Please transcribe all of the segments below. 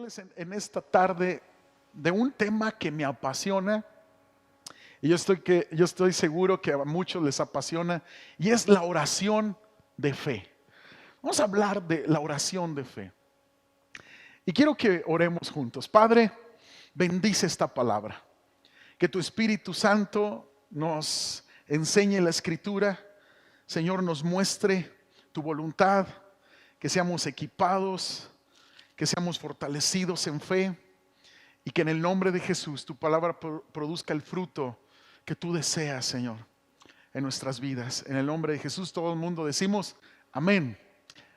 hablarles en esta tarde de un tema que me apasiona y yo estoy seguro que a muchos les apasiona, y es la oración de fe. Vamos a hablar de la oración de fe. Y quiero que oremos juntos. Padre, bendice esta palabra. Que tu Espíritu Santo nos enseñe la Escritura. Señor, nos muestre tu voluntad. Que seamos equipados, que seamos fortalecidos en fe. Y que en el nombre de Jesús tu palabra produzca el fruto que tú deseas, Señor, en nuestras vidas. En el nombre de Jesús todo el mundo decimos amén.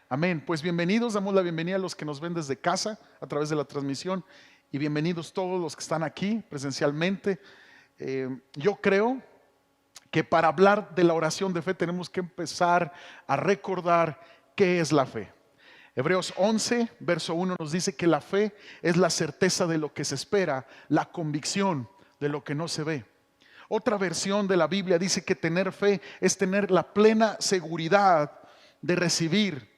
Amén. Pues bienvenidos, damos la bienvenida a los que nos ven desde casa a través de la transmisión, y bienvenidos todos los que están aquí presencialmente. Yo creo que para hablar de la oración de fe tenemos que empezar a recordar qué es la fe. Hebreos 11, verso 1 nos dice que la fe es la certeza de lo que se espera, la convicción de lo que no se ve. Otra versión de la Biblia dice que tener fe es tener la plena seguridad de recibir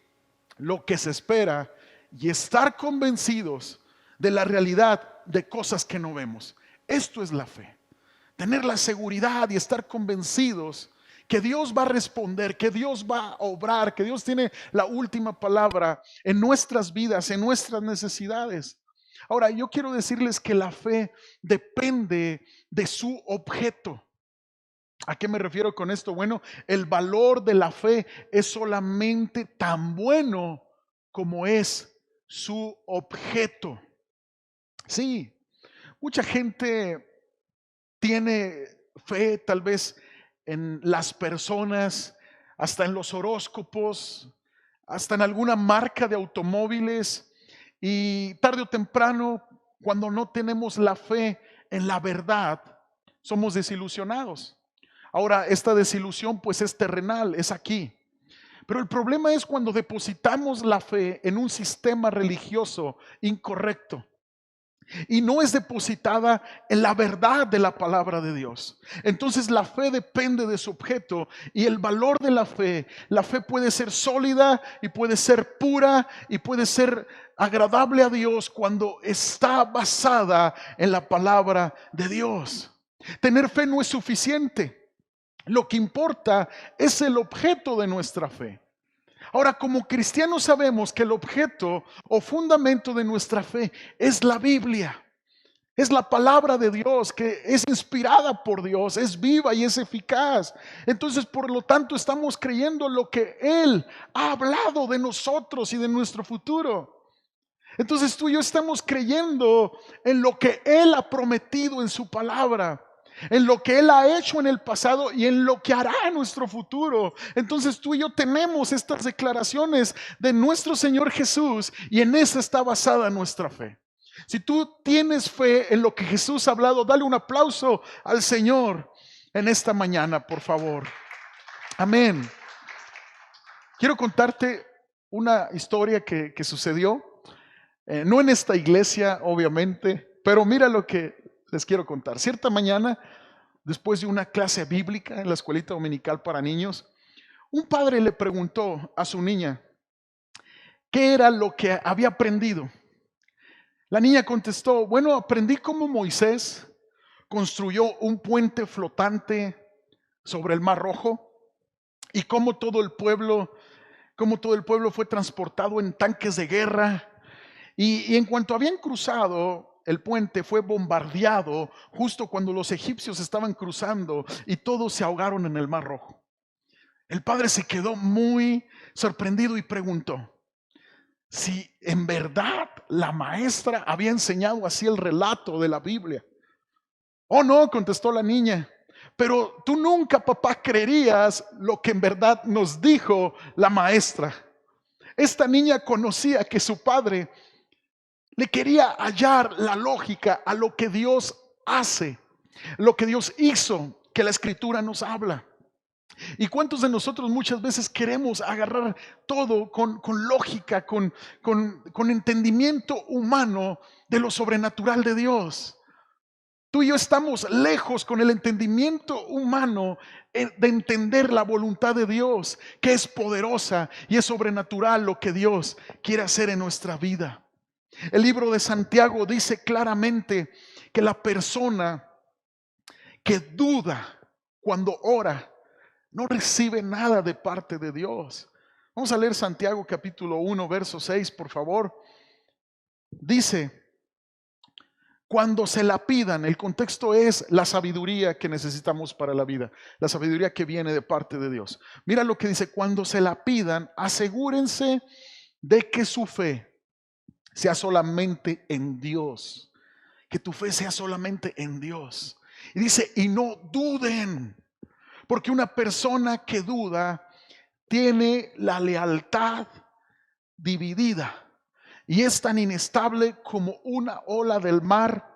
lo que se espera y estar convencidos de la realidad de cosas que no vemos. Esto es la fe. Tener la seguridad y estar convencidos que Dios va a responder, que Dios va a obrar, que Dios tiene la última palabra en nuestras vidas, en nuestras necesidades. Ahora, yo quiero decirles que la fe depende de su objeto. ¿A qué me refiero con esto? Bueno, el valor de la fe es solamente tan bueno como es su objeto. Sí, mucha gente tiene fe tal vez en las personas, hasta en los horóscopos, hasta en alguna marca de automóviles, y tarde o temprano, cuando no tenemos la fe en la verdad, somos desilusionados. Ahora, esta desilusión pues es terrenal, es aquí. Pero el problema es cuando depositamos la fe en un sistema religioso incorrecto y no es depositada en la verdad de la palabra de Dios. Entonces la fe depende de su objeto, y el valor de la fe puede ser sólida y puede ser pura y puede ser agradable a Dios cuando está basada en la palabra de Dios. Tener fe no es suficiente. Lo que importa es el objeto de nuestra fe. Ahora, como cristianos sabemos que el objeto o fundamento de nuestra fe es la Biblia. Es la palabra de Dios, que es inspirada por Dios, es viva y es eficaz. Entonces, por lo tanto, estamos creyendo lo que Él ha hablado de nosotros y de nuestro futuro. Entonces tú y yo estamos creyendo en lo que Él ha prometido en su palabra, en lo que Él ha hecho en el pasado y en lo que hará en nuestro futuro. Entonces tú y yo tenemos estas declaraciones de nuestro Señor Jesús, y en eso está basada nuestra fe. Si tú tienes fe en lo que Jesús ha hablado, dale un aplauso al Señor en esta mañana, por favor. Amén. Quiero contarte una historia que sucedió, no en esta iglesia obviamente, pero mira lo que les quiero contar. Cierta mañana, después de una clase bíblica en la escuelita dominical para niños, un padre le preguntó a su niña qué era lo que había aprendido. La niña contestó: bueno, aprendí cómo Moisés construyó un puente flotante sobre el Mar Rojo, y cómo todo el pueblo fue transportado en tanques de guerra, y en cuanto habían cruzado el puente, fue bombardeado justo cuando los egipcios estaban cruzando y todos se ahogaron en el Mar Rojo. El padre se quedó muy sorprendido y preguntó si en verdad la maestra había enseñado así el relato de la Biblia. Oh no, contestó la niña, pero tú nunca, papá, creerías lo que en verdad nos dijo la maestra. Esta niña conocía que su padre le quería hallar la lógica a lo que Dios hace, lo que Dios hizo, que la Escritura nos habla. ¿Y cuántos de nosotros muchas veces queremos agarrar todo con lógica, con entendimiento humano de lo sobrenatural de Dios? Tú y yo estamos lejos con el entendimiento humano de entender la voluntad de Dios, que es poderosa y es sobrenatural lo que Dios quiere hacer en nuestra vida. El libro de Santiago dice claramente que la persona que duda cuando ora no recibe nada de parte de Dios. Vamos a leer Santiago capítulo 1, verso 6, por favor. Dice, cuando se la pidan, el contexto es la sabiduría que necesitamos para la vida, la sabiduría que viene de parte de Dios. Mira lo que dice, cuando se la pidan, asegúrense de que su fe sea solamente en Dios, que tu fe sea solamente en Dios. Y dice, y no duden, porque una persona que duda tiene la lealtad dividida y es tan inestable como una ola del mar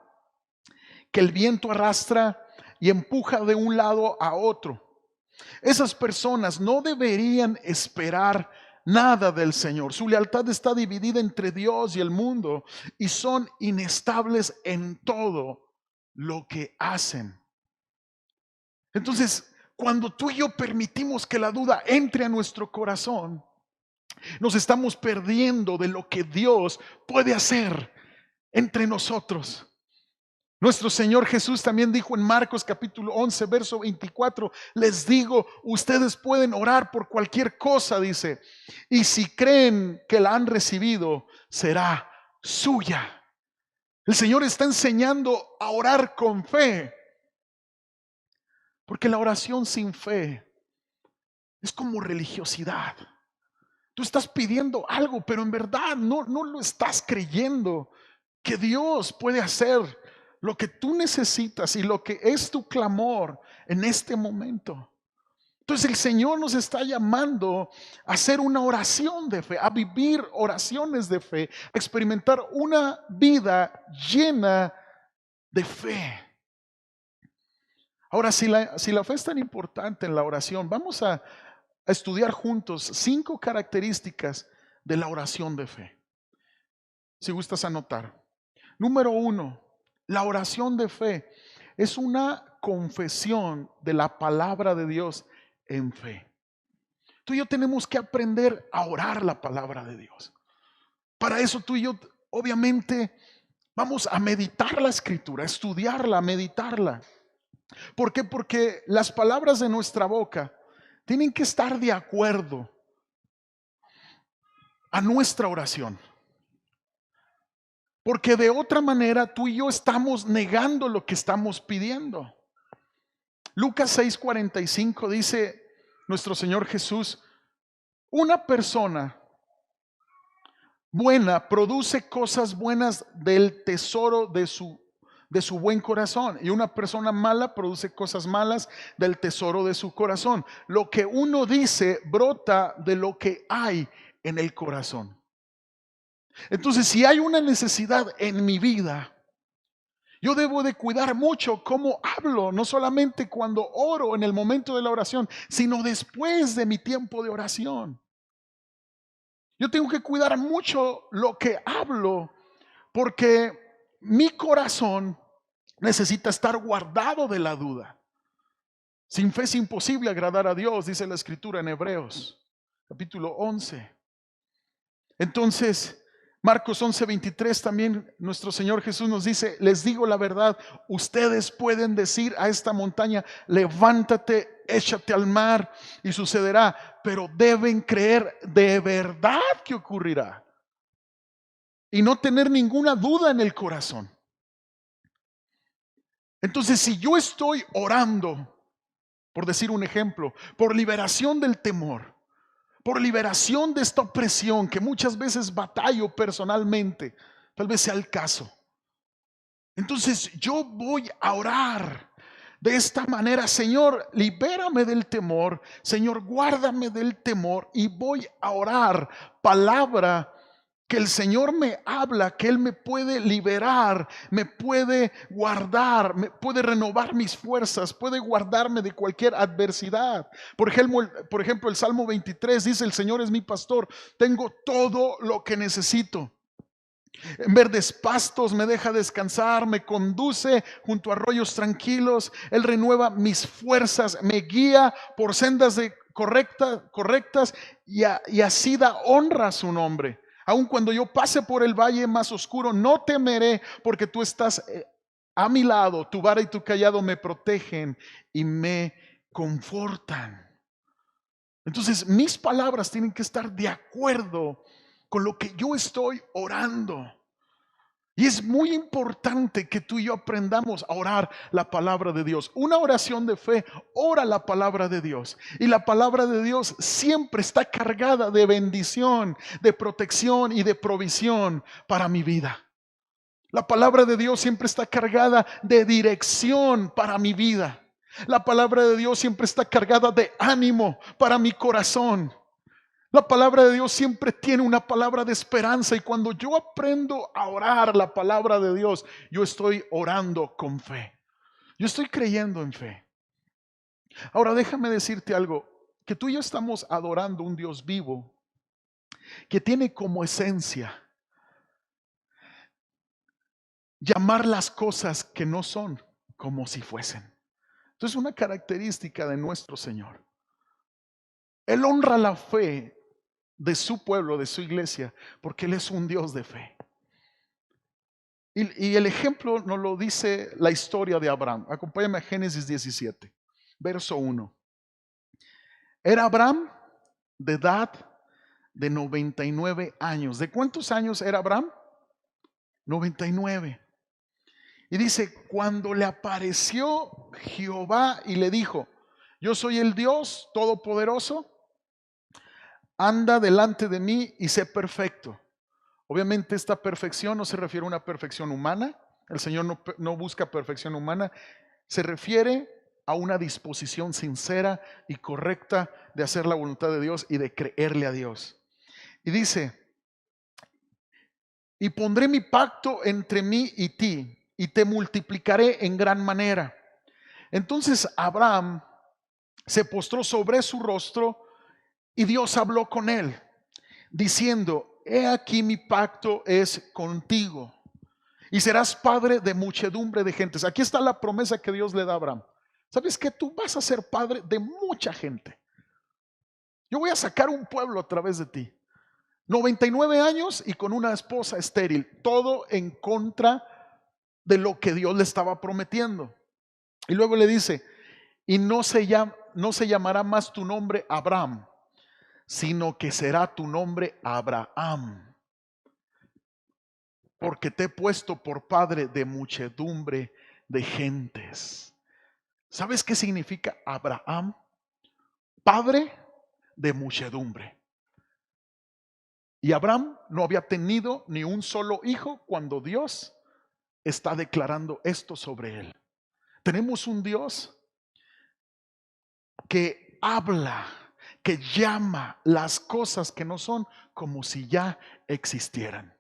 que el viento arrastra y empuja de un lado a otro. Esas personas no deberían esperar nada del Señor. Su lealtad está dividida entre Dios y el mundo y son inestables en todo lo que hacen. Entonces, cuando tú y yo permitimos que la duda entre a nuestro corazón, nos estamos perdiendo de lo que Dios puede hacer entre nosotros. Nuestro Señor Jesús también dijo en Marcos capítulo 11, verso 24, les digo, ustedes pueden orar por cualquier cosa, dice, y si creen que la han recibido, será suya. El Señor está enseñando a orar con fe, porque la oración sin fe es como religiosidad. Tú estás pidiendo algo, pero en verdad no lo estás creyendo que Dios puede hacer lo que tú necesitas y lo que es tu clamor en este momento. Entonces el Señor nos está llamando a hacer una oración de fe, a vivir oraciones de fe, a experimentar una vida llena de fe. Ahora, si la fe es tan importante en la oración, vamos a estudiar juntos 5 características de la oración de fe. Si gustas anotar. Número 1, la oración de fe es una confesión de la palabra de Dios en fe. Tú y yo tenemos que aprender a orar la palabra de Dios. Para eso tú y yo, obviamente, vamos a meditar la escritura, a estudiarla, a meditarla. ¿Por qué? Porque las palabras de nuestra boca tienen que estar de acuerdo a nuestra oración. Porque de otra manera tú y yo estamos negando lo que estamos pidiendo. Lucas 6:45 dice nuestro Señor Jesús, una persona buena produce cosas buenas del tesoro de su buen corazón, y una persona mala produce cosas malas del tesoro de su corazón. Lo que uno dice brota de lo que hay en el corazón. Entonces, si hay una necesidad en mi vida, yo debo de cuidar mucho cómo hablo, no solamente cuando oro en el momento de la oración, sino después de mi tiempo de oración. Yo tengo que cuidar mucho lo que hablo, porque mi corazón necesita estar guardado de la duda. Sin fe es imposible agradar a Dios, dice la escritura en Hebreos, capítulo 11. Entonces, Marcos 11:23 también nuestro Señor Jesús nos dice, les digo la verdad, ustedes pueden decir a esta montaña, levántate, échate al mar y sucederá, pero deben creer de verdad que ocurrirá y no tener ninguna duda en el corazón. Entonces, si yo estoy orando, por decir un ejemplo, por liberación del temor, por liberación de esta opresión que muchas veces batallo personalmente, tal vez sea el caso. Entonces yo voy a orar de esta manera, Señor, libérame del temor, Señor, guárdame del temor, y voy a orar palabra que el Señor me habla, que Él me puede liberar, me puede guardar, me puede renovar mis fuerzas, puede guardarme de cualquier adversidad. Por ejemplo, el Salmo 23 dice, el Señor es mi pastor, tengo todo lo que necesito. En verdes pastos me deja descansar, me conduce junto a arroyos tranquilos, Él renueva mis fuerzas, me guía por sendas correctas y así da honra a su nombre. Aun cuando yo pase por el valle más oscuro, no temeré, porque tú estás a mi lado. Tu vara y tu cayado me protegen y me confortan. Entonces, mis palabras tienen que estar de acuerdo con lo que yo estoy orando. Y es muy importante que tú y yo aprendamos a orar la palabra de Dios. Una oración de fe ora la palabra de Dios. Y la palabra de Dios siempre está cargada de bendición, de protección y de provisión para mi vida. La palabra de Dios siempre está cargada de dirección para mi vida. La palabra de Dios siempre está cargada de ánimo para mi corazón. La palabra de Dios siempre tiene una palabra de esperanza, y cuando yo aprendo a orar la palabra de Dios, yo estoy orando con fe. Yo estoy creyendo en fe. Ahora déjame decirte algo, que tú y yo estamos adorando un Dios vivo que tiene como esencia llamar las cosas que no son como si fuesen. Entonces, una característica de nuestro Señor. Él honra la fe de su pueblo, de su iglesia, porque Él es un Dios de fe. Y el ejemplo nos lo dice la historia de Abraham. Acompáñame a Génesis 17, verso 1. Era Abraham de edad de 99 años. ¿De cuántos años era Abraham? 99. Y dice, cuando le apareció Jehová y le dijo, yo soy el Dios Todopoderoso, anda delante de mí y sé perfecto. Obviamente esta perfección no se refiere a una perfección humana. El Señor no busca perfección humana. Se refiere a una disposición sincera y correcta de hacer la voluntad de Dios y de creerle a Dios. Y dice, y pondré mi pacto entre mí y ti, y te multiplicaré en gran manera. Entonces Abraham se postró sobre su rostro y Dios habló con él, diciendo, he aquí mi pacto es contigo, y serás padre de muchedumbre de gentes. Aquí está la promesa que Dios le da a Abraham. ¿Sabes que tú vas a ser padre de mucha gente? Yo voy a sacar un pueblo a través de ti. 99 años y con una esposa estéril, todo en contra de lo que Dios le estaba prometiendo. Y luego le dice, y no se llamará más tu nombre Abraham, sino que será tu nombre Abraham, porque te he puesto por padre de muchedumbre de gentes. ¿Sabes qué significa Abraham? Padre de muchedumbre. Y Abraham no había tenido ni un solo hijo cuando Dios está declarando esto sobre él. Tenemos un Dios que habla, que llama las cosas que no son como si ya existieran.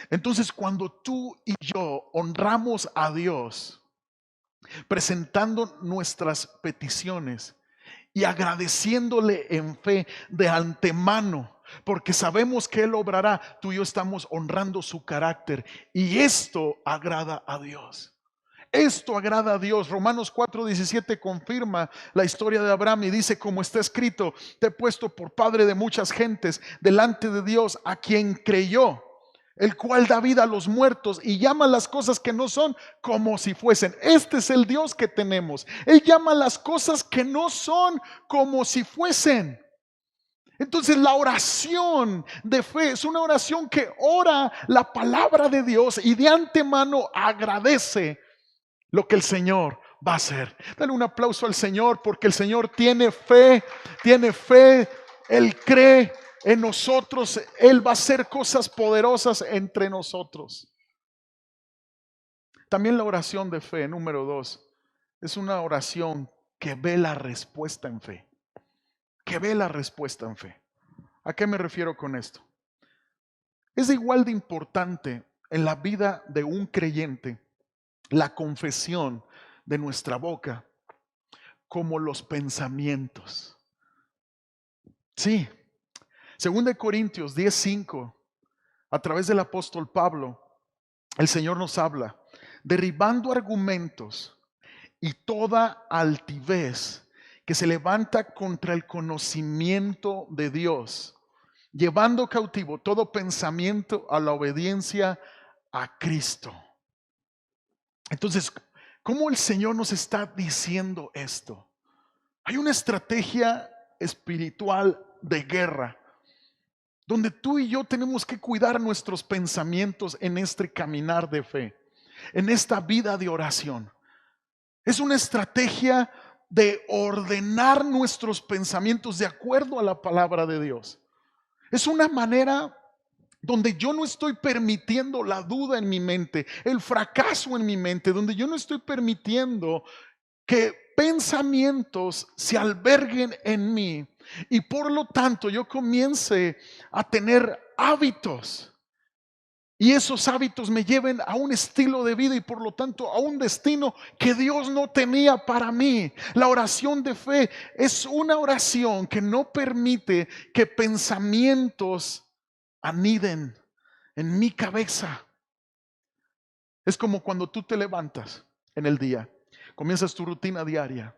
Entonces, cuando tú y yo honramos a Dios, presentando nuestras peticiones y agradeciéndole en fe de antemano, porque sabemos que Él obrará, tú y yo estamos honrando su carácter, y esto agrada a Dios. Esto agrada a Dios. Romanos 4:17 confirma la historia de Abraham y dice, como está escrito, te he puesto por padre de muchas gentes delante de Dios, a quien creyó, el cual da vida a los muertos y llama las cosas que no son como si fuesen. Este es el Dios que tenemos. Él llama las cosas que no son como si fuesen. Entonces la oración de fe es una oración que ora la palabra de Dios y de antemano agradece lo que el Señor va a hacer. Dale un aplauso al Señor, porque el Señor tiene fe, Él cree en nosotros, Él va a hacer cosas poderosas entre nosotros. También la oración de fe, número 2, es una oración que ve la respuesta en fe. Que ve la respuesta en fe. ¿A qué me refiero con esto? Es igual de importante en la vida de un creyente la confesión de nuestra boca como los pensamientos. Sí, 2 Corintios 10:5, a través del apóstol Pablo, el Señor nos habla, derribando argumentos y toda altivez que se levanta contra el conocimiento de Dios, llevando cautivo todo pensamiento a la obediencia a Cristo. Entonces, ¿cómo el Señor nos está diciendo esto? Hay una estrategia espiritual de guerra donde tú y yo tenemos que cuidar nuestros pensamientos en este caminar de fe, en esta vida de oración. Es una estrategia de ordenar nuestros pensamientos de acuerdo a la palabra de Dios. Es una manera donde yo no estoy permitiendo la duda en mi mente, el fracaso en mi mente, donde yo no estoy permitiendo que pensamientos se alberguen en mí y por lo tanto yo comience a tener hábitos. Y esos hábitos me lleven a un estilo de vida y por lo tanto a un destino que Dios no tenía para mí. La oración de fe es una oración que no permite que pensamientos aniden en mi cabeza. Es como cuando tú te levantas en el día, comienzas tu rutina diaria.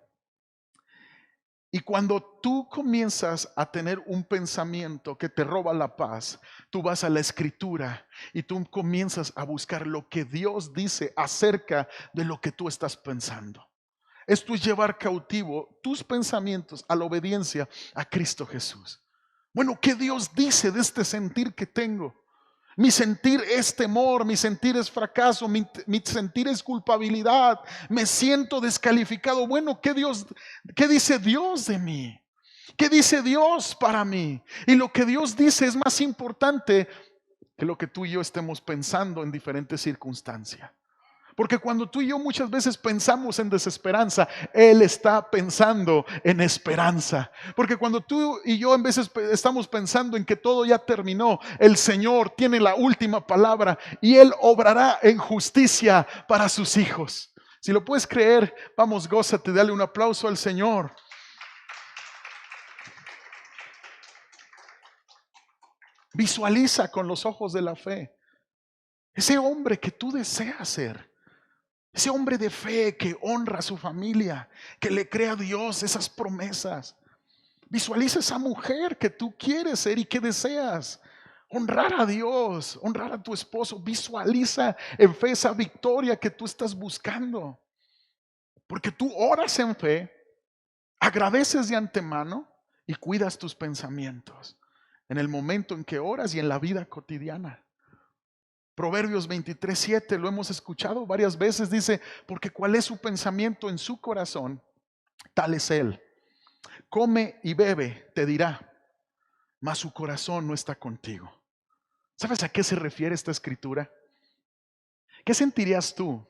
Y cuando tú comienzas a tener un pensamiento que te roba la paz, tú vas a la escritura y tú comienzas a buscar lo que Dios dice acerca de lo que tú estás pensando. Esto es llevar cautivo tus pensamientos a la obediencia a Cristo Jesús. Bueno, ¿qué Dios dice de este sentir que tengo? Mi sentir es temor, mi sentir es fracaso, mi sentir es culpabilidad, me siento descalificado. Bueno, ¿qué dice Dios de mí? ¿Qué dice Dios para mí? Y lo que Dios dice es más importante que lo que tú y yo estemos pensando en diferentes circunstancias. Porque cuando tú y yo muchas veces pensamos en desesperanza, Él está pensando en esperanza. Porque cuando tú y yo en veces estamos pensando en que todo ya terminó, el Señor tiene la última palabra y Él obrará en justicia para sus hijos. Si lo puedes creer, vamos, gózate, dale un aplauso al Señor. Visualiza con los ojos de la fe ese hombre que tú deseas ser. Ese hombre de fe que honra a su familia, que le cree a Dios esas promesas. Visualiza esa mujer que tú quieres ser y que deseas. Honrar a Dios, honrar a tu esposo. Visualiza en fe esa victoria que tú estás buscando. Porque tú oras en fe, agradeces de antemano y cuidas tus pensamientos en el momento en que oras y en la vida cotidiana. Proverbios 23:7 lo hemos escuchado varias veces, dice, porque cuál es su pensamiento en su corazón, tal es él. Come y bebe, te dirá, mas su corazón no está contigo. ¿Sabes a qué se refiere esta escritura? ¿Qué sentirías tú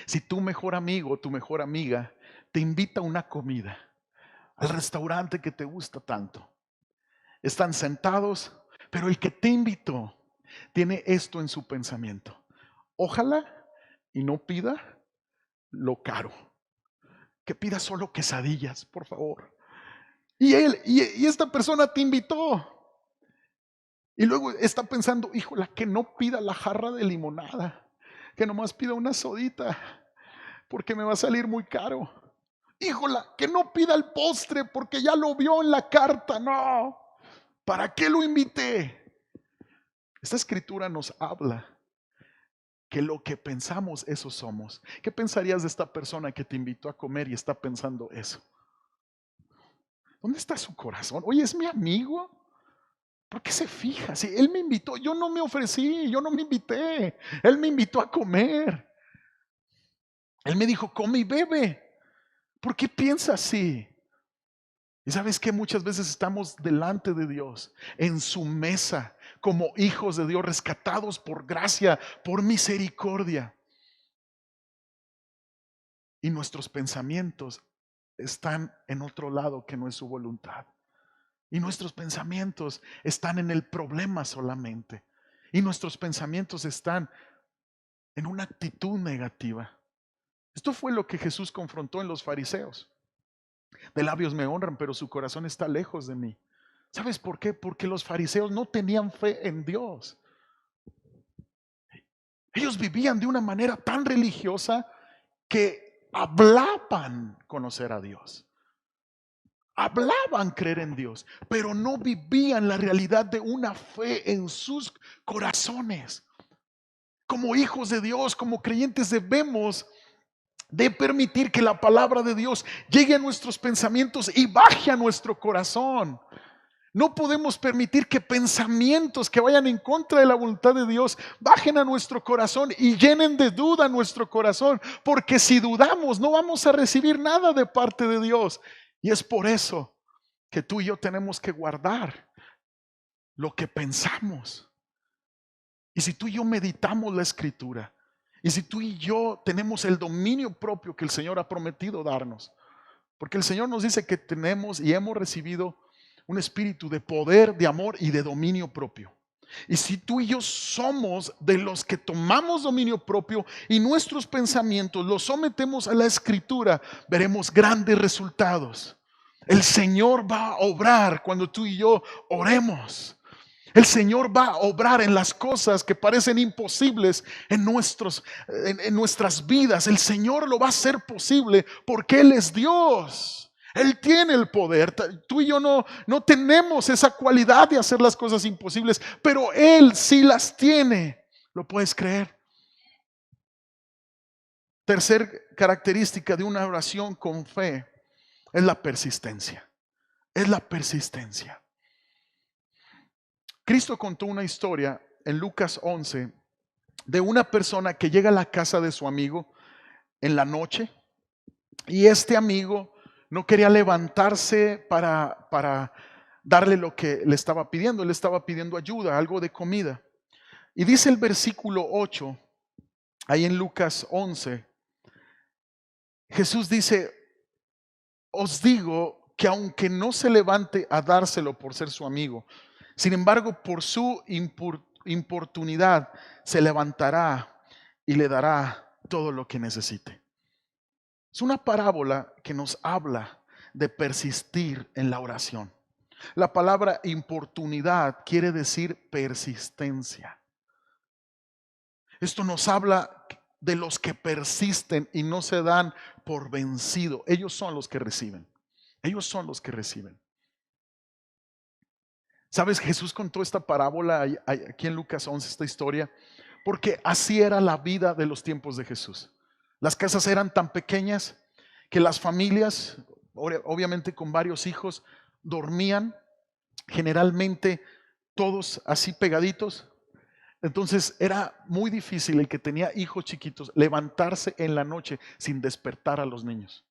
si tu mejor amigo o tu mejor amiga te invita a una comida, al restaurante que te gusta tanto? Están sentados, pero el que te invitó tiene esto en su pensamiento. Ojalá y no pida lo caro, que pida solo quesadillas, por favor. Y esta persona te invitó. Y luego está pensando, híjola, que no pida la jarra de limonada, que nomás pida una sodita, porque me va a salir muy caro. Híjola, que no pida el postre, porque ya lo vio en la carta. No, ¿para qué lo invité? Esta escritura nos habla que lo que pensamos, eso somos. ¿Qué pensarías de esta persona que te invitó a comer y está pensando eso? ¿Dónde está su corazón? Oye, ¿es mi amigo? ¿Por qué se fija? Si él me invitó, yo no me ofrecí, yo no me invité. Él me invitó a comer. Él me dijo, come y bebe. ¿Por qué piensa así? Y sabes que muchas veces estamos delante de Dios, en su mesa, como hijos de Dios, rescatados por gracia, por misericordia. Y nuestros pensamientos están en otro lado que no es su voluntad. Y nuestros pensamientos están en el problema solamente. Y nuestros pensamientos están en una actitud negativa. Esto fue lo que Jesús confrontó en los fariseos. De labios me honran, pero su corazón está lejos de mí. ¿Sabes por qué? Porque los fariseos no tenían fe en Dios. Ellos vivían de una manera tan religiosa que hablaban conocer a Dios. hablaban creer en Dios, pero no vivían la realidad de una fe en sus corazones. Como hijos de Dios, como creyentes, debemos de permitir que la palabra de Dios llegue a nuestros pensamientos y baje a nuestro corazón. No podemos permitir que pensamientos que vayan en contra de la voluntad de Dios bajen a nuestro corazón y llenen de duda nuestro corazón, porque si dudamos no vamos a recibir nada de parte de Dios. Y es por eso que tú y yo tenemos que guardar lo que pensamos. Y si tú y yo meditamos la Escritura, y si tú y yo tenemos el dominio propio que el Señor ha prometido darnos, porque el Señor nos dice que tenemos y hemos recibido un espíritu de poder, de amor y de dominio propio. Y si tú y yo somos de los que tomamos dominio propio y nuestros pensamientos los sometemos a la Escritura, veremos grandes resultados. El Señor va a obrar cuando tú y yo oremos. El Señor va a obrar en las cosas que parecen imposibles en nuestras vidas. El Señor lo va a hacer posible porque Él es Dios. Él tiene el poder. Tú y yo no tenemos esa cualidad de hacer las cosas imposibles, pero Él sí las tiene. ¿Lo puedes creer? Tercer característica de una oración con fe es la persistencia. Es la persistencia. Cristo contó una historia en Lucas 11 de una persona que llega a la casa de su amigo en la noche y este amigo no quería levantarse para darle lo que le estaba pidiendo. Le estaba pidiendo ayuda, algo de comida. Y dice el versículo 8, ahí en Lucas 11, Jesús dice: os digo que aunque no se levante a dárselo por ser su amigo, sin embargo, por su importunidad se levantará y le dará todo lo que necesite. Es una parábola que nos habla de persistir en la oración. La palabra importunidad quiere decir persistencia. Esto nos habla de los que persisten y no se dan por vencido. Ellos son los que reciben. Ellos son los que reciben. ¿Sabes? Jesús contó esta parábola aquí en Lucas 11, esta historia, porque así era la vida de los tiempos de Jesús. Las casas eran tan pequeñas que las familias, obviamente con varios hijos, dormían generalmente todos así pegaditos. Entonces era muy difícil el que tenía hijos chiquitos levantarse en la noche sin despertar a los niños.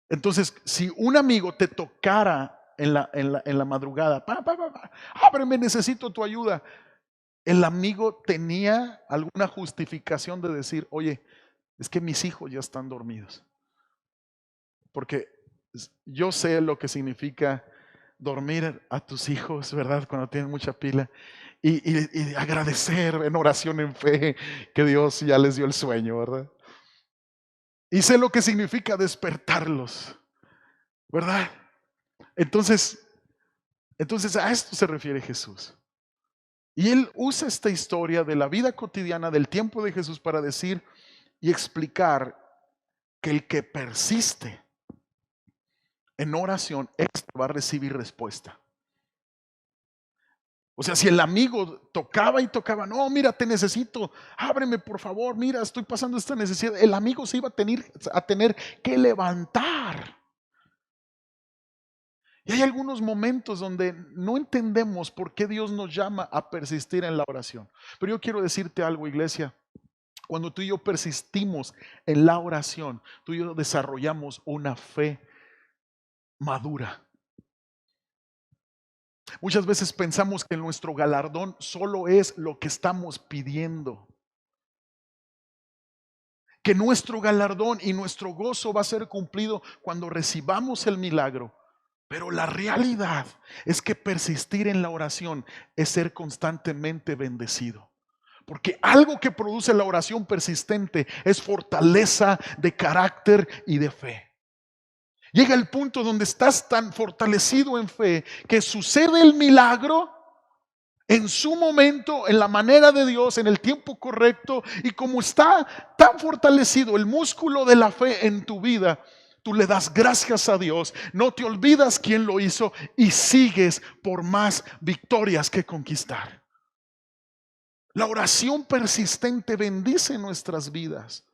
Entonces, si un amigo te tocara en la madrugada, ábreme, necesito tu ayuda, el amigo tenía alguna justificación de decir: oye, es que mis hijos ya están dormidos. Porque yo sé lo que significa dormir a tus hijos, ¿verdad? Cuando tienen mucha pila. Y agradecer en oración, en fe, que Dios ya les dio el sueño, ¿verdad? Y sé lo que significa despertarlos, ¿verdad? Entonces a esto se refiere Jesús. Y Él usa esta historia de la vida cotidiana del tiempo de Jesús para decir y explicar que el que persiste en oración, este va a recibir respuesta. O sea, si el amigo tocaba y tocaba: no, mira, te necesito, ábreme por favor, mira, estoy pasando esta necesidad, el amigo se iba a tener que levantar. Y hay algunos momentos donde no entendemos por qué Dios nos llama a persistir en la oración. Pero yo quiero decirte algo, iglesia. Cuando tú y yo persistimos en la oración, tú y yo desarrollamos una fe madura. Muchas veces pensamos que nuestro galardón solo es lo que estamos pidiendo, que nuestro galardón y nuestro gozo va a ser cumplido cuando recibamos el milagro. Pero la realidad es que persistir en la oración es ser constantemente bendecido. Porque algo que produce la oración persistente es fortaleza de carácter y de fe. Llega el punto donde estás tan fortalecido en fe que sucede el milagro en su momento, en la manera de Dios, en el tiempo correcto. Y como está tan fortalecido el músculo de la fe en tu vida, tú le das gracias a Dios, no te olvidas quién lo hizo y sigues por más victorias que conquistar. La oración persistente bendice nuestras vidas.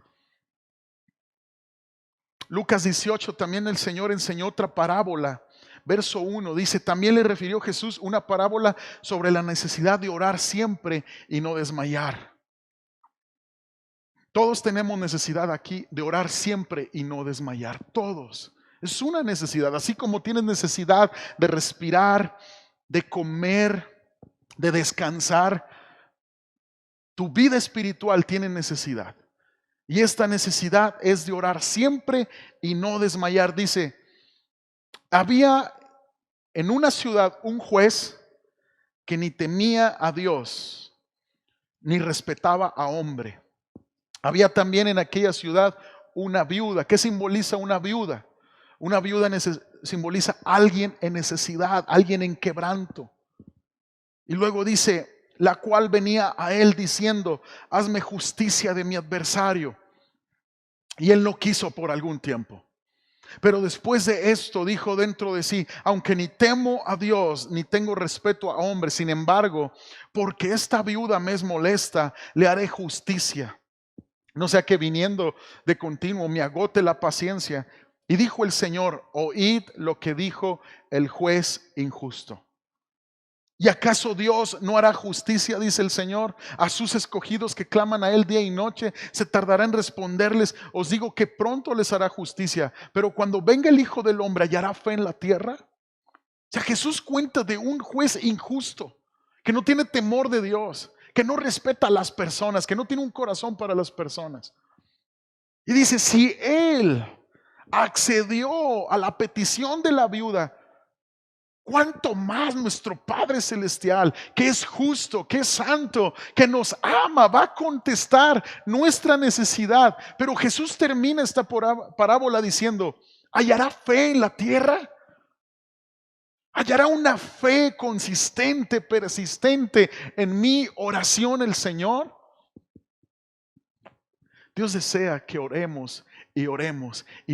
Lucas 18, también el Señor enseñó otra parábola. Verso 1 dice, también le refirió Jesús una parábola sobre la necesidad de orar siempre y no desmayar. Todos tenemos necesidad aquí de orar siempre y no desmayar. Todos. Es una necesidad. Así como tienes necesidad de respirar, de comer, de descansar, tu vida espiritual tiene necesidad. Y esta necesidad es de orar siempre y no desmayar. Dice, había en una ciudad un juez que ni temía a Dios, ni respetaba a hombre. Había también en aquella ciudad una viuda. ¿Qué simboliza una viuda? Una viuda simboliza alguien en necesidad, alguien en quebranto. Y luego dice, la cual venía a él diciendo, hazme justicia de mi adversario. Y él no quiso por algún tiempo. Pero después de esto dijo dentro de sí, aunque ni temo a Dios, ni tengo respeto a hombres, sin embargo, porque esta viuda me es molesta, le haré justicia. No sea que viniendo de continuo me agote la paciencia. Y dijo el Señor, oíd lo que dijo el juez injusto. ¿Y acaso Dios no hará justicia, dice el Señor, a sus escogidos que claman a Él día y noche? Se tardará en responderles. Os digo que pronto les hará justicia. Pero cuando venga el Hijo del Hombre, ¿hallará fe en la tierra? O sea, Jesús cuenta de un juez injusto, que no tiene temor de Dios, que no respeta a las personas, que no tiene un corazón para las personas. Y dice, si Él accedió a la petición de la viuda, ¿cuánto más nuestro Padre Celestial, que es justo, que es santo, que nos ama, va a contestar nuestra necesidad? Pero Jesús termina esta parábola diciendo, ¿hallará fe en la tierra? ¿Hallará una fe consistente, persistente en mi oración el Señor? Dios desea que oremos y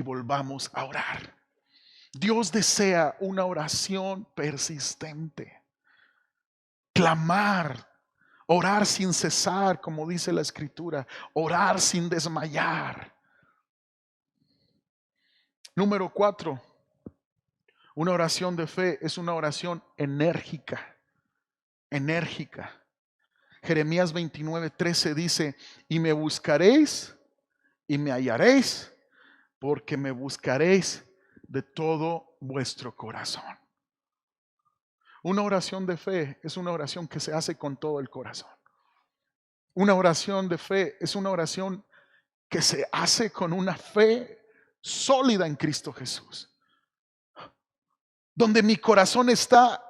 volvamos a orar. Dios desea una oración persistente. Clamar, orar sin cesar, como dice la Escritura, orar sin desmayar. Número 4, una oración de fe es una oración enérgica. Enérgica. Jeremías 29:13 dice, y me buscaréis y me hallaréis, porque me buscaréis de todo vuestro corazón. Una oración de fe es una oración que se hace con todo el corazón. Una oración de fe es una oración que se hace con una fe sólida en Cristo Jesús, donde mi corazón está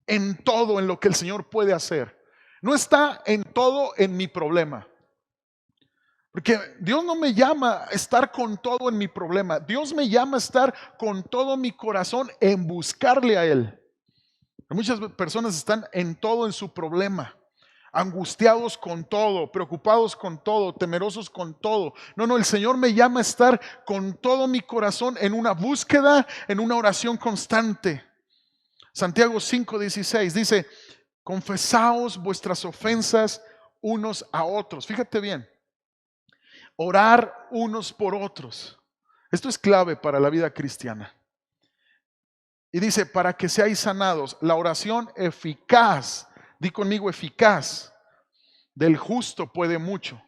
en todo en lo que el Señor puede hacer. No está en todo en mi problema. Porque Dios no me llama a estar con todo en mi problema. Dios me llama a estar con todo mi corazón en buscarle a Él. Muchas personas están en todo en su problema, angustiados con todo, preocupados con todo, temerosos con todo. No, el Señor me llama a estar con todo mi corazón en una búsqueda, en una oración constante. Santiago 5:16 dice, confesaos vuestras ofensas unos a otros. Fíjate bien, orar unos por otros. Esto es clave para la vida cristiana. Y dice, para que seáis sanados. La oración eficaz, di conmigo eficaz, del justo puede mucho.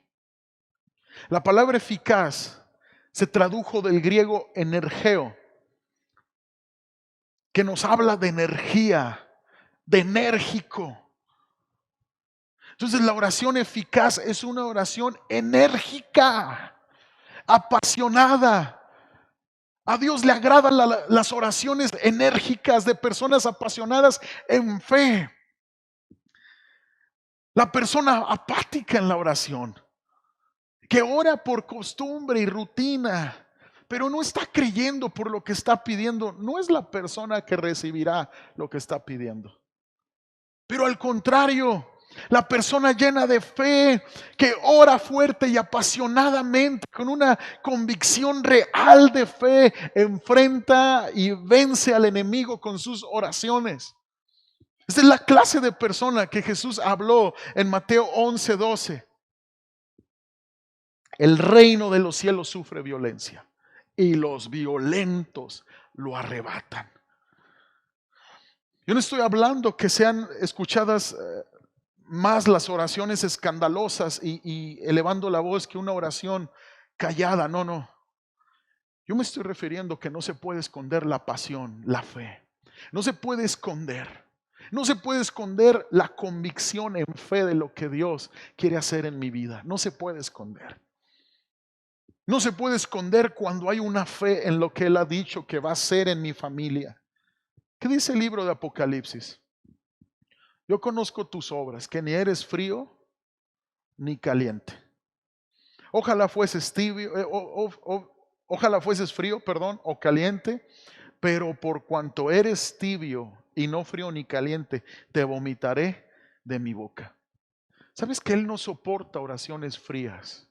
La palabra eficaz se tradujo del griego energeo, que nos habla de energía, de enérgico. Entonces la oración eficaz es una oración enérgica, apasionada. A Dios le agradan las oraciones enérgicas de personas apasionadas en fe. La persona apática en la oración, que ora por costumbre y rutina, pero no está creyendo por lo que está pidiendo, no es la persona que recibirá lo que está pidiendo. Pero al contrario, La persona llena de fe, que ora fuerte y apasionadamente, con una convicción real de fe, enfrenta y vence al enemigo con sus oraciones. Esta es la clase de persona que Jesús habló en Mateo 11:12. El reino de los cielos sufre violencia y los violentos lo arrebatan. Yo no estoy hablando que sean escuchadas más las oraciones escandalosas y elevando la voz que una oración callada. No, no. Yo me estoy refiriendo que no se puede esconder la pasión, la fe. No se puede esconder. No se puede esconder la convicción en fe de lo que Dios quiere hacer en mi vida. No se puede esconder. No se puede esconder cuando hay una fe en lo que Él ha dicho que va a hacer en mi familia. ¿Qué dice el libro de Apocalipsis? Yo conozco tus obras, que ni eres frío ni caliente. Ojalá fueses tibio, ojalá fueses frío, perdón, o caliente, pero por cuanto eres tibio y no frío ni caliente, te vomitaré de mi boca. ¿Sabes que Él no soporta oraciones frías?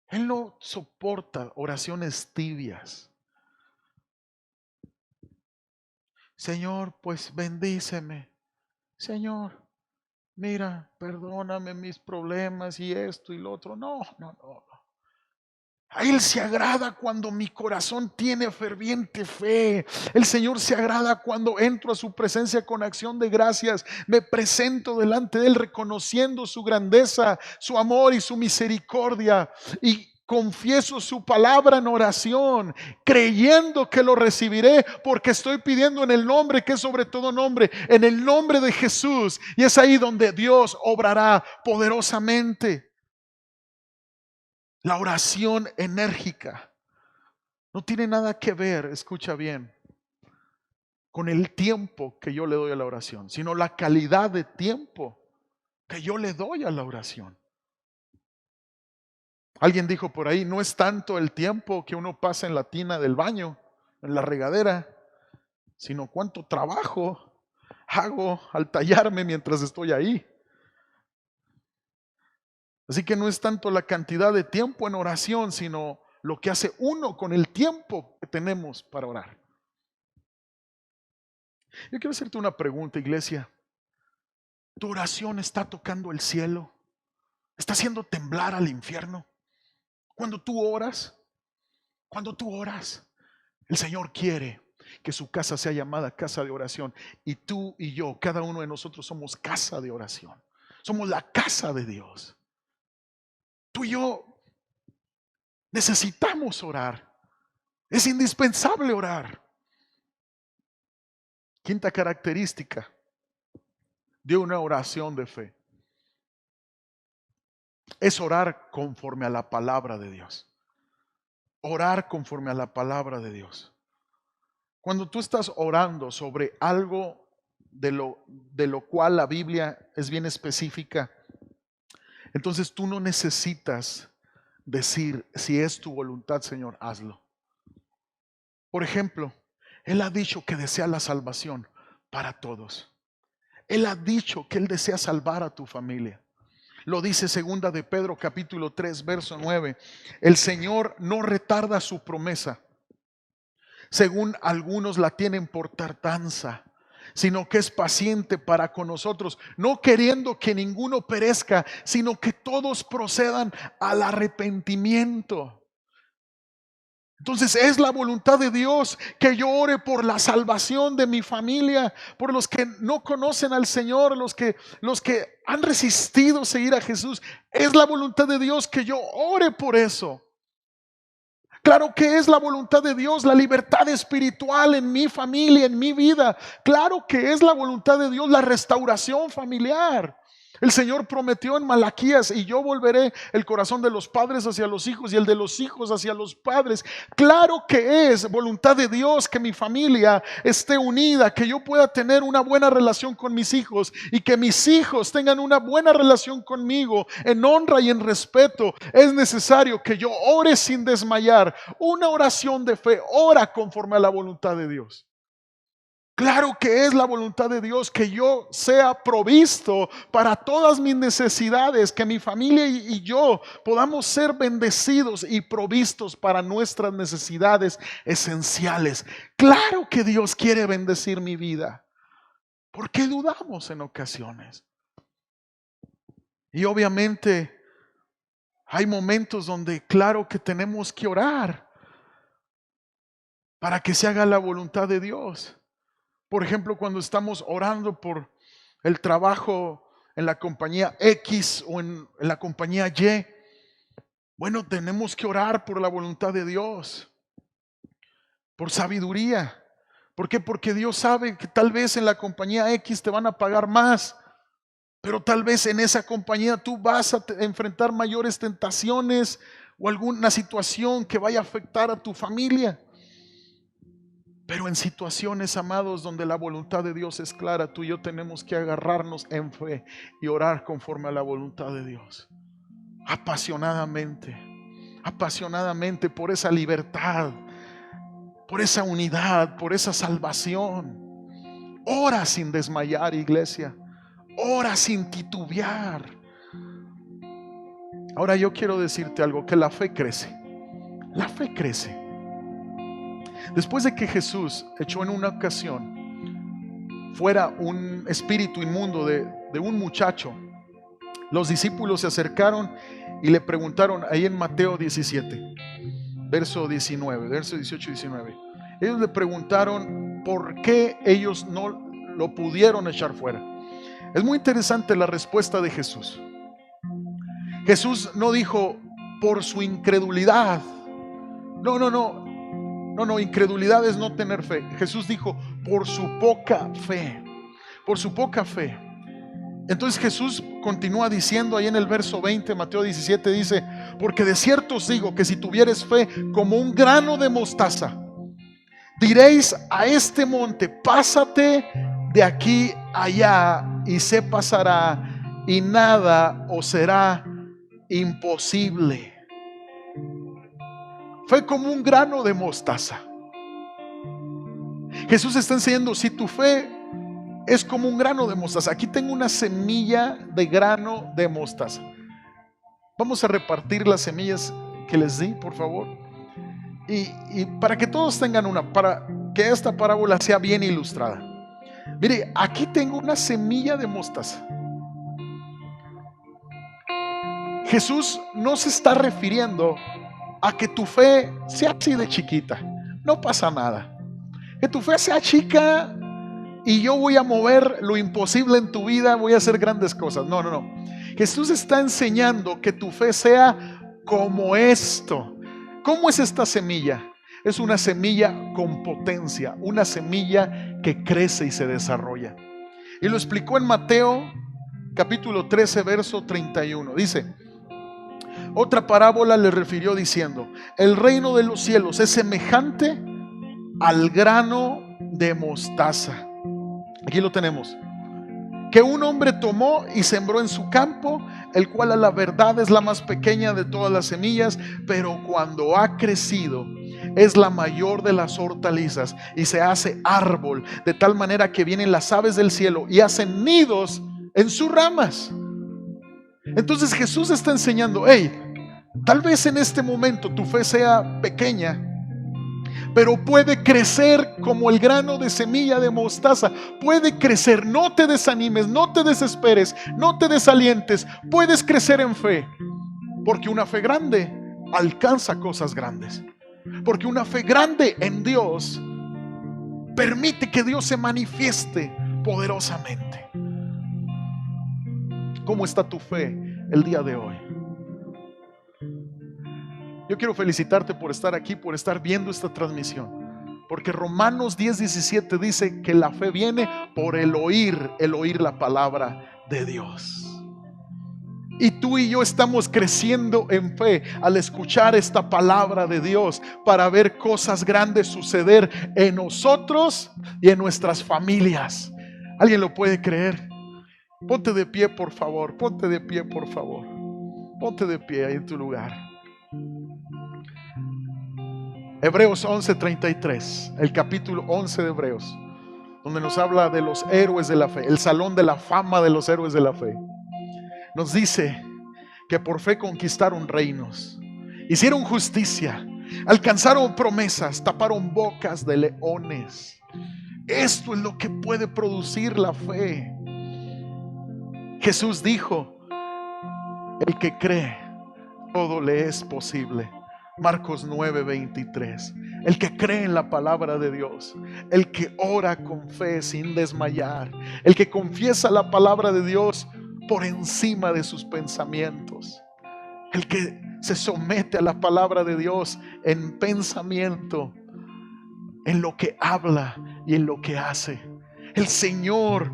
Él no soporta oraciones tibias. Señor, pues bendíceme. Señor, mira, perdóname mis problemas y esto y lo otro. No, no, no. A Él se agrada cuando mi corazón tiene ferviente fe. El Señor se agrada cuando entro a su presencia con acción de gracias. Me presento delante de Él reconociendo su grandeza, su amor y su misericordia. Y confieso su palabra en oración, creyendo que lo recibiré, porque estoy pidiendo en el nombre que es sobre todo nombre, en el nombre de Jesús. Y es ahí donde Dios obrará poderosamente. La oración enérgica no tiene nada que ver, escucha bien, con el tiempo que yo le doy a la oración, sino la calidad de tiempo que yo le doy a la oración. Alguien dijo por ahí, no es tanto el tiempo que uno pasa en la tina del baño, en la regadera, sino cuánto trabajo hago al tallarme mientras estoy ahí. Así que no es tanto la cantidad de tiempo en oración, sino lo que hace uno con el tiempo que tenemos para orar. Yo quiero hacerte una pregunta, iglesia. ¿Tu oración está tocando el cielo? ¿Está haciendo temblar al infierno? Cuando tú oras, el Señor quiere que su casa sea llamada casa de oración. Y tú y yo, cada uno de nosotros somos casa de oración. Somos la casa de Dios. Tú y yo necesitamos orar. Es indispensable orar. Quinta característica de una oración de fe es orar conforme a la palabra de Dios. Orar conforme a la palabra de Dios. Cuando tú estás orando sobre algo de lo cual la Biblia es bien específica, entonces tú no necesitas decir, si es tu voluntad, Señor, hazlo. Por ejemplo, Él ha dicho que desea la salvación para todos. Él ha dicho que Él desea salvar a tu familia. Lo dice segunda de Pedro capítulo 3 verso 9. El Señor no retarda su promesa, según algunos la tienen por tardanza, sino que es paciente para con nosotros, no queriendo que ninguno perezca, sino que todos procedan al arrepentimiento. Entonces es la voluntad de Dios que yo ore por la salvación de mi familia, por los que no conocen al Señor, los que han resistido seguir a Jesús. Es la voluntad de Dios que yo ore por eso. Claro que es la voluntad de Dios la libertad espiritual en mi familia, en mi vida. Claro que es la voluntad de Dios la restauración familiar. El Señor prometió en Malaquías: y yo volveré el corazón de los padres hacia los hijos y el de los hijos hacia los padres. Claro que es voluntad de Dios que mi familia esté unida, que yo pueda tener una buena relación con mis hijos y que mis hijos tengan una buena relación conmigo en honra y en respeto. Es necesario que yo ore sin desmayar. Una oración de fe ora conforme a la voluntad de Dios. Claro que es la voluntad de Dios que yo sea provisto para todas mis necesidades, que mi familia y yo podamos ser bendecidos y provistos para nuestras necesidades esenciales. Claro que Dios quiere bendecir mi vida. ¿Por qué dudamos en ocasiones? Y obviamente hay momentos donde claro que tenemos que orar para que se haga la voluntad de Dios. Por ejemplo, cuando estamos orando por el trabajo en la compañía X o en la compañía Y, bueno, tenemos que orar por la voluntad de Dios, por sabiduría. ¿Por qué? Porque Dios sabe que tal vez en la compañía X te van a pagar más, pero tal vez en esa compañía tú vas a enfrentar mayores tentaciones o alguna situación que vaya a afectar a tu familia. Pero en situaciones, amados, donde la voluntad de Dios es clara, tú y yo tenemos que agarrarnos en fe y orar conforme a la voluntad de Dios. Apasionadamente, apasionadamente por esa libertad, por esa unidad, por esa salvación. Ora sin desmayar, iglesia. Ora sin titubear. Ahora yo quiero decirte algo, que la fe crece. La fe crece. Después de que Jesús echó en una ocasión fuera un espíritu inmundo de un muchacho, los discípulos se acercaron y le preguntaron ahí en Mateo 17, verso 19, verso 18 y 19. Ellos le preguntaron por qué ellos no lo pudieron echar fuera. Es muy interesante la respuesta de Jesús. Jesús no dijo por su incredulidad. No, incredulidad es no tener fe. Jesús dijo por su poca fe. Por su poca fe. Entonces Jesús continúa diciendo ahí en el verso 20, Mateo 17 dice: porque de cierto os digo que si tuvieres fe como un grano de mostaza, diréis a este monte: pásate de aquí allá, y se pasará, y nada os será imposible. Fe como un grano de mostaza. Jesús está enseñando, si tu fe es como un grano de mostaza. Aquí tengo una semilla de grano de mostaza. Vamos a repartir las semillas que les di, por favor. Y para que todos tengan una, para que esta parábola sea bien ilustrada. Mire, aquí tengo una semilla de mostaza. Jesús no se está refiriendo a que tu fe sea así de chiquita. No pasa nada. Que tu fe sea chica y yo voy a mover lo imposible en tu vida, voy a hacer grandes cosas. No. Jesús está enseñando que tu fe sea como esto. ¿Cómo es esta semilla? Es una semilla con potencia, una semilla que crece y se desarrolla. Y lo explicó en Mateo capítulo 13, verso 31. Dice: otra parábola le refirió diciendo: el reino de los cielos es semejante al grano de mostaza. Aquí lo tenemos. Que un hombre tomó y sembró en su campo, el cual a la verdad es la más pequeña de todas las semillas, pero cuando ha crecido es la mayor de las hortalizas y se hace árbol, de tal manera que vienen las aves del cielo y hacen nidos en sus ramas. Entonces Jesús está enseñando: hey, tal vez en este momento tu fe sea pequeña, pero puede crecer como el grano de semilla de mostaza. Puede crecer. No te desanimes, no te desesperes, no te desalientes. Puedes crecer en fe, porque una fe grande alcanza cosas grandes. Porque una fe grande en Dios permite que Dios se manifieste poderosamente. ¿Cómo está tu fe el día de hoy? Yo quiero felicitarte por estar aquí, por estar viendo esta transmisión, porque Romanos 10:17 dice que la fe viene por el oír la palabra de Dios. Y tú y yo estamos creciendo en fe al escuchar esta palabra de Dios, para ver cosas grandes suceder en nosotros y en nuestras familias. ¿Alguien lo puede creer? Ponte de pie, por favor. Ponte de pie, por favor. Ponte de pie ahí en tu lugar. Hebreos 11:33, el capítulo 11 de Hebreos. donde nos habla de los héroes de la fe, el salón de la fama de los héroes de la fe. Nos dice que por fe conquistaron reinos, hicieron justicia, alcanzaron promesas, taparon bocas de leones. Esto es lo que puede producir la fe. Jesús dijo: el que cree, todo le es posible. Marcos 9:23. El que cree en la palabra de Dios, el que ora con fe sin desmayar, el que confiesa la palabra de Dios por encima de sus pensamientos, el que se somete a la palabra de Dios en pensamiento, en lo que habla y en lo que hace. El Señor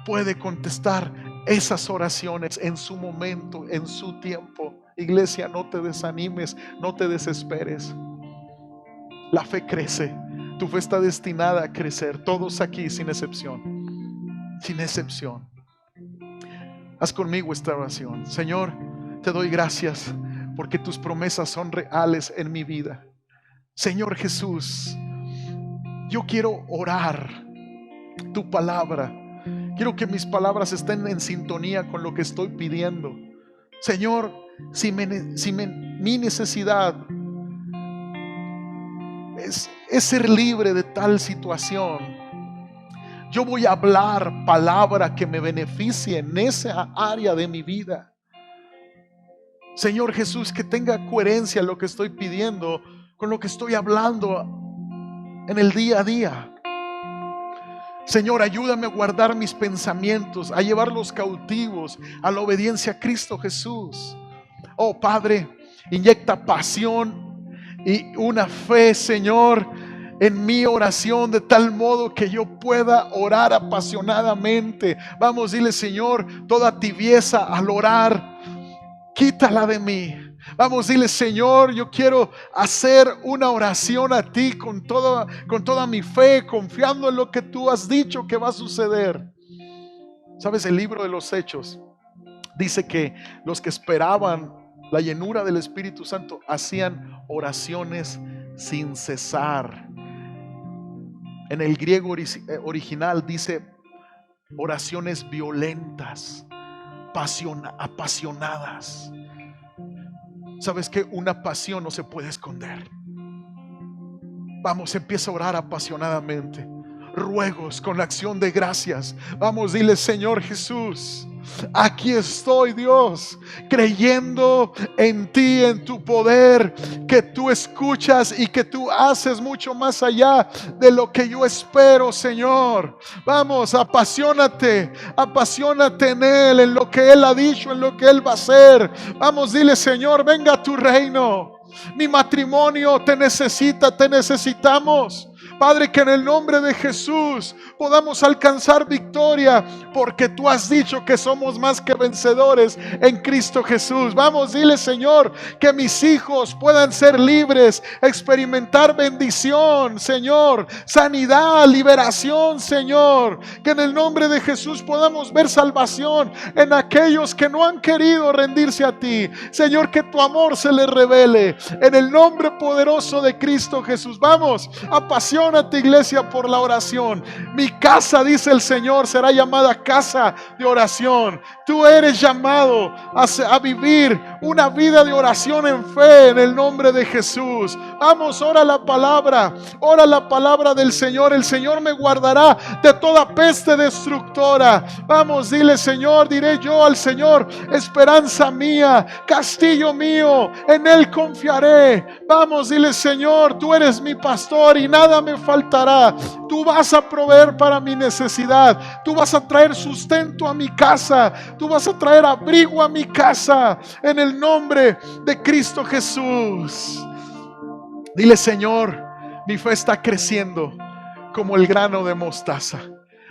puede contestar esas oraciones en su momento, en su tiempo. Iglesia, no te desanimes, no te desesperes. La fe crece, tu fe está destinada a crecer. Todos aquí, sin excepción, sin excepción. Haz conmigo esta oración. Señor, te doy gracias porque tus promesas son reales en mi vida. Señor Jesús, yo quiero orar tu palabra. Quiero que mis palabras estén en sintonía con lo que estoy pidiendo. Señor, si mi necesidad es ser libre de tal situación, yo voy a hablar palabra que me beneficie en esa área de mi vida. Señor Jesús, que tenga coherencia lo que estoy pidiendo con lo que estoy hablando en el día a día. Señor, ayúdame a guardar mis pensamientos, a llevarlos cautivos a la obediencia a Cristo Jesús. Oh Padre, inyecta pasión y una fe, Señor, en mi oración, de tal modo que yo pueda orar apasionadamente. Vamos, dile: Señor, toda tibieza al orar, quítala de mí. Vamos, dile: Señor, yo quiero hacer una oración a ti con toda mi fe, confiando en lo que tú has dicho que va a suceder. Sabes, el libro de los Hechos dice que los que esperaban la llenura del Espíritu Santo hacían oraciones sin cesar. En el griego original dice oraciones violentas, apasionadas. ¿Sabes qué? Una pasión no se puede esconder. Vamos, empieza a orar apasionadamente. Ruegos con acción de gracias. Vamos, dile: Señor Jesús, aquí estoy, Dios, creyendo en ti, en tu poder, que tú escuchas y que tú haces mucho más allá de lo que yo espero, Señor. Vamos, apasionate en Él, en lo que Él ha dicho, en lo que Él va a hacer. Vamos, dile: Señor, venga a tu reino. Mi matrimonio te necesita, te necesitamos. Padre, que en el nombre de Jesús podamos alcanzar victoria, porque tú has dicho que somos más que vencedores en Cristo Jesús. Vamos, dile: Señor, que mis hijos puedan ser libres, experimentar bendición, Señor, sanidad, liberación, Señor. Que en el nombre de Jesús podamos ver salvación en aquellos que no han querido rendirse a ti. Señor, que tu amor se les revele en el nombre poderoso de Cristo Jesús. Vamos, apasionate, iglesia, por la oración. Mi casa, dice el Señor, será llamada casa de oración. Tú eres llamado a vivir una vida de oración en fe, en el nombre de Jesús. Vamos, ora la palabra del Señor. El Señor me guardará de toda peste destructora. Vamos, dile: Señor, diré yo al Señor: esperanza mía, castillo mío, en Él confiaré. Vamos, dile: Señor, tú eres mi pastor y nada me faltará. Tú vas a proveer para mi necesidad. Tú vas a traer sustento a mi casa. Tú vas a traer abrigo a mi casa, en el nombre de Cristo Jesús. Dile: Señor, mi fe está creciendo como el grano de mostaza.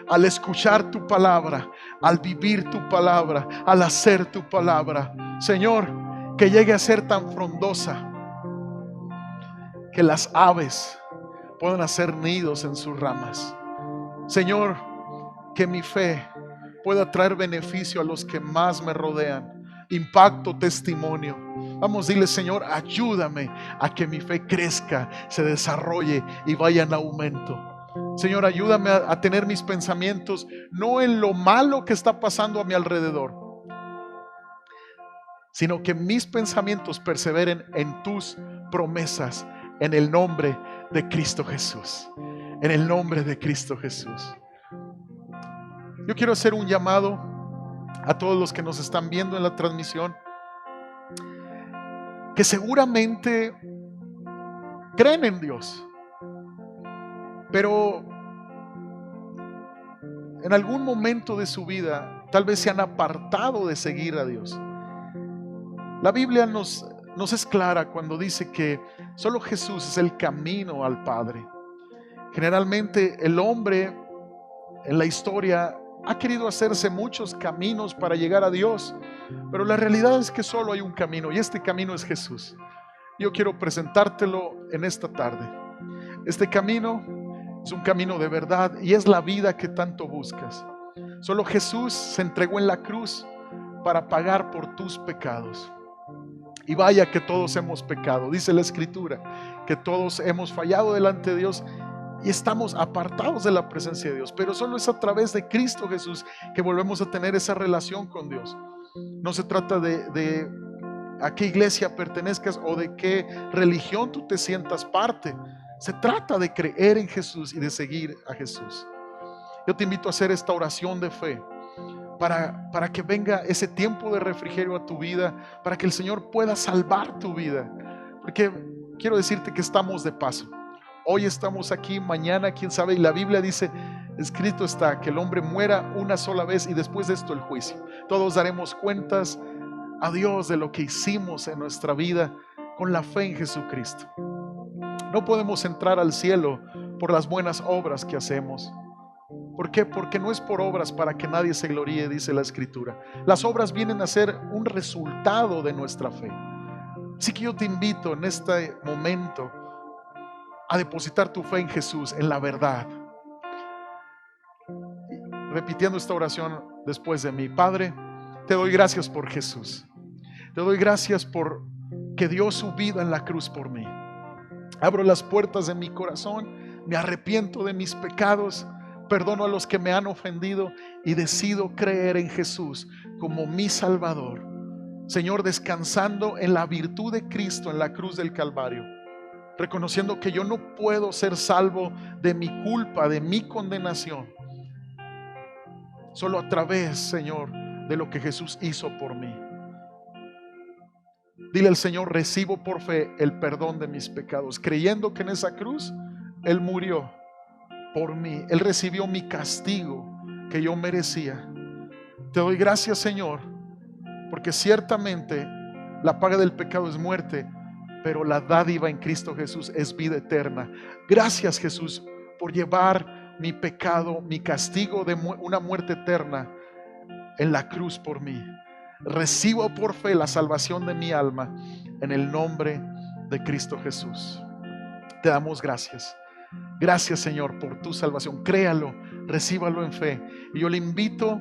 Al escuchar tu palabra, al vivir tu palabra, al hacer tu palabra, Señor, que llegue a ser tan frondosa que las aves puedan hacer nidos en sus ramas. Señor, que mi fe pueda traer beneficio a los que más me rodean, impacto, testimonio. Vamos, dile: Señor, ayúdame a que mi fe crezca, se desarrolle y vaya en aumento. Señor, ayúdame a tener mis pensamientos no en lo malo que está pasando a mi alrededor, sino que mis pensamientos perseveren en tus promesas, en el nombre de Cristo Jesús. En el nombre de Cristo Jesús. Yo quiero hacer un llamado a todos los que nos están viendo en la transmisión, que seguramente creen en Dios, pero en algún momento de su vida tal vez se han apartado de seguir a Dios. La Biblia nos es clara cuando dice que solo Jesús es el camino al Padre. Generalmente el hombre en la historia ha querido hacerse muchos caminos para llegar a Dios, pero la realidad es que solo hay un camino, y este camino es Jesús. Yo quiero presentártelo en esta tarde. Este camino es un camino de verdad y es la vida que tanto buscas. Solo Jesús se entregó en la cruz para pagar por tus pecados. Y vaya que todos hemos pecado. Dice la Escritura que todos hemos fallado delante de Dios y estamos apartados de la presencia de Dios. Pero solo es a través de Cristo Jesús que volvemos a tener esa relación con Dios. No se trata de a qué iglesia pertenezcas o de qué religión tú te sientas parte. Se trata de creer en Jesús y de seguir a Jesús. Yo te invito a hacer esta oración de fe para que venga ese tiempo de refrigerio a tu vida, para que el Señor pueda salvar tu vida. Porque quiero decirte que estamos de paso. Hoy estamos aquí, mañana quién sabe, y la Biblia dice, escrito está, que el hombre muera una sola vez y después de esto el juicio. Todos daremos cuentas a Dios de lo que hicimos en nuestra vida con la fe en Jesucristo. No podemos entrar al cielo por las buenas obras que hacemos. ¿Por qué? Porque no es por obras para que nadie se gloríe, dice la Escritura. Las obras vienen a ser un resultado de nuestra fe. Así que yo te invito en este momento a depositar tu fe en Jesús, en la verdad. Repitiendo esta oración después de mí. Padre, te doy gracias por Jesús. Te doy gracias por que dio su vida en la cruz por mí. Abro las puertas de mi corazón, me arrepiento de mis pecados, perdono a los que me han ofendido y decido creer en Jesús como mi Salvador. Señor, descansando en la virtud de Cristo en la cruz del Calvario, reconociendo que yo no puedo ser salvo de mi culpa, de mi condenación, solo a través, Señor, de lo que Jesús hizo por mí. Dile al Señor, recibo por fe el perdón de mis pecados, creyendo que en esa cruz Él murió por mí. Él recibió mi castigo que yo merecía. Te doy gracias, Señor, porque ciertamente la paga del pecado es muerte, pero la dádiva en Cristo Jesús es vida eterna. Gracias, Jesús, por llevar mi pecado, mi castigo de una muerte eterna en la cruz por mí. Recibo por fe la salvación de mi alma en el nombre de Cristo Jesús. Te damos gracias. Gracias, Señor, por tu salvación. Créalo, recíbalo en fe. Y yo le invito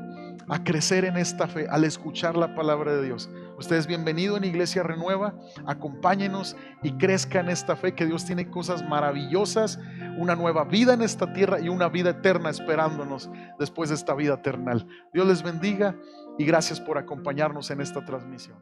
a crecer en esta fe al escuchar la palabra de Dios. Usted es bienvenido en Iglesia Renueva. Acompáñenos y crezca en esta fe, que Dios tiene cosas maravillosas, una nueva vida en esta tierra y una vida eterna esperándonos después de esta vida terrenal. Dios les bendiga y gracias por acompañarnos en esta transmisión.